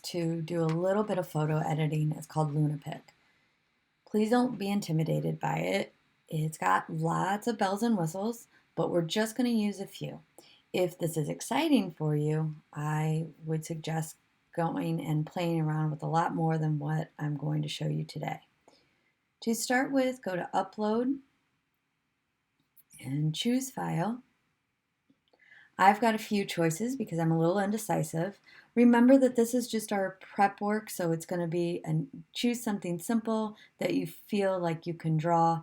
to do a little bit of photo editing. It's called LunaPic. Please don't be intimidated by it. It's got lots of bells and whistles, but we're just going to use a few. If this is exciting for you, I would suggest going and playing around with a lot more than what I'm going to show you today. To start with, go to Upload and choose File. I've got a few choices because I'm a little indecisive. Remember that this is just our prep work, so it's going to be choose something simple that you feel like you can draw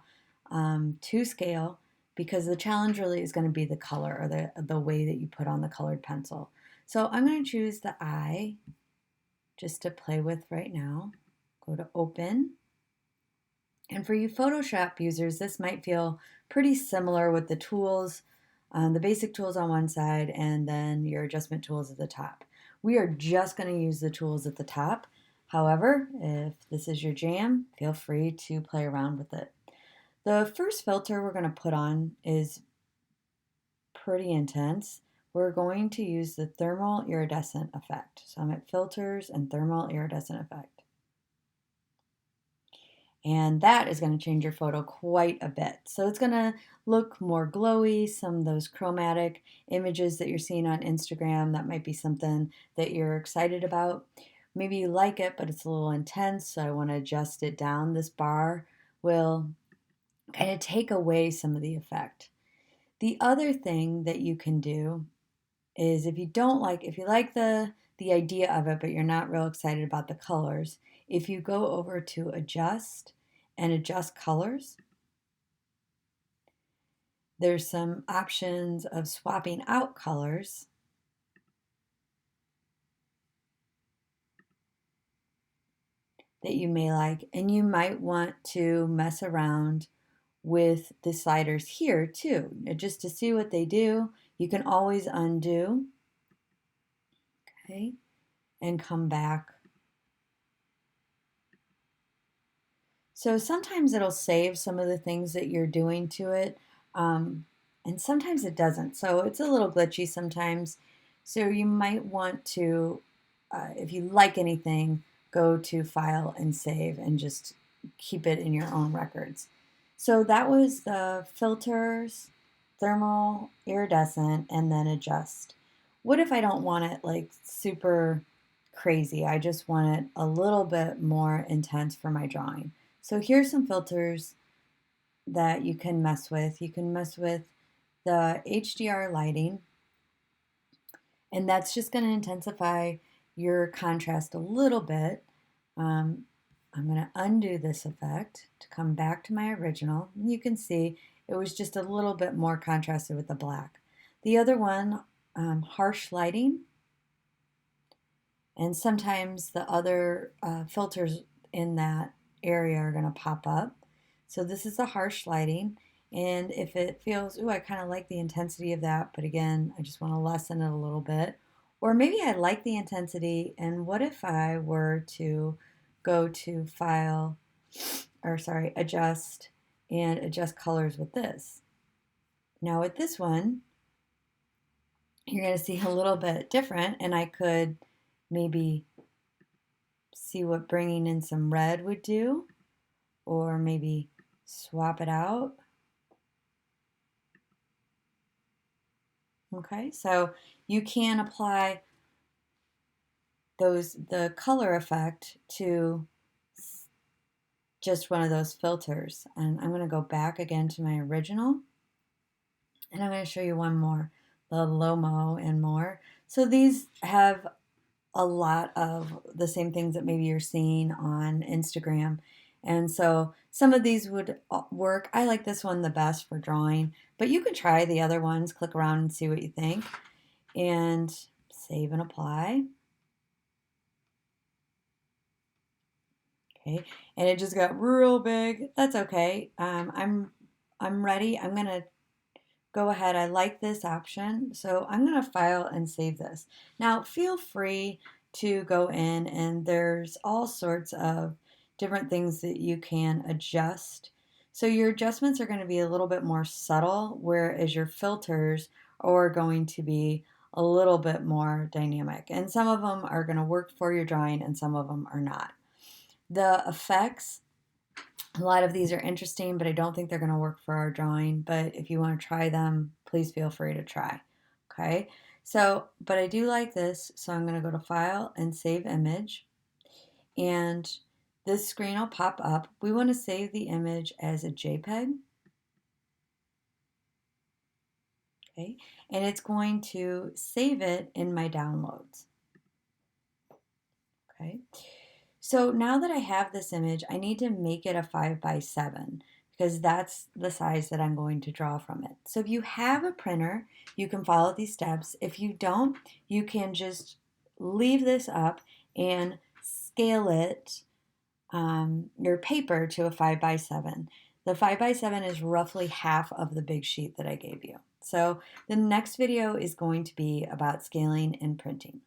to scale, because the challenge really is going to be the color or the way that you put on the colored pencil. So I'm going to choose the eye just to play with right now. Go to Open. And for you Photoshop users, this might feel pretty similar with the tools, the basic tools on one side and then your adjustment tools at the top. We are just going to use the tools at the top. However, if this is your jam, feel free to play around with it. The first filter we're going to put on is pretty intense. We're going to use the thermal iridescent effect. So I'm at Filters and Thermal Iridescent Effect. And that is going to change your photo quite a bit. So it's going to look more glowy, some of those chromatic images that you're seeing on Instagram, that might be something that you're excited about. Maybe you like it, but it's a little intense, so I want to adjust it down. This bar will kind of take away some of the effect. The other thing that you can do is if you like the idea of it, but you're not real excited about the colors, if you go over to Adjust and Adjust Colors, there's some options of swapping out colors. That you may like, and you might want to mess around with the sliders here too, just to see what they do. You can always undo, okay, and come back. So sometimes it'll save some of the things that you're doing to it, and sometimes it doesn't. So it's a little glitchy sometimes. So you might want to, if you like anything, go to File and Save and just keep it in your own records. So that was the filters, thermal, iridescent, and then adjust. What if I don't want it like super crazy? I just want it a little bit more intense for my drawing. So here's some filters that you can mess with. You can mess with the HDR lighting, and that's just going to intensify your contrast a little bit. I'm going to undo this effect to come back to my original. You can see it was just a little bit more contrasted with the black. The other one, harsh lighting, and sometimes the other filters in that area are going to pop up. So this is the harsh lighting, and if it feels, ooh, I kind of like the intensity of that, but again, I just want to lessen it a little bit. Or maybe I like the intensity, and what if I were to go to File, or sorry, Adjust, and adjust colors with this. Now with this one, you're going to see a little bit different, and I could maybe see what bringing in some red would do, or maybe swap it out. Okay, so you can apply the color effect to just one of those filters. And I'm going to go back again to my original, and I'm going to show you one more, the Lomo and more. So these have a lot of the same things that maybe you're seeing on Instagram. And so some of these would work. I like this one the best for drawing, but you can try the other ones, click around and see what you think, and save and apply. Okay, and it just got real big. That's okay. I'm ready. I'm gonna go ahead. I like this option, so I'm gonna file and save this. Now feel free to go in, and there's all sorts of different things that you can adjust. So your adjustments are going to be a little bit more subtle, whereas your filters are going to be a little bit more dynamic. And some of them are going to work for your drawing and some of them are not. The effects, a lot of these are interesting, but I don't think they're going to work for our drawing. But if you want to try them, please feel free to try. Okay, so, but I do like this, so I'm going to go to File and Save Image. And this screen will pop up. We want to save the image as a JPEG. Okay, and it's going to save it in my downloads. Okay, so now that I have this image, I need to make it a 5x7 because that's the size that I'm going to draw from it. So if you have a printer, you can follow these steps. If you don't, you can just leave this up and scale it, your paper, to a 5x7. The 5x7 is roughly half of the big sheet that I gave you. So the next video is going to be about scaling and printing.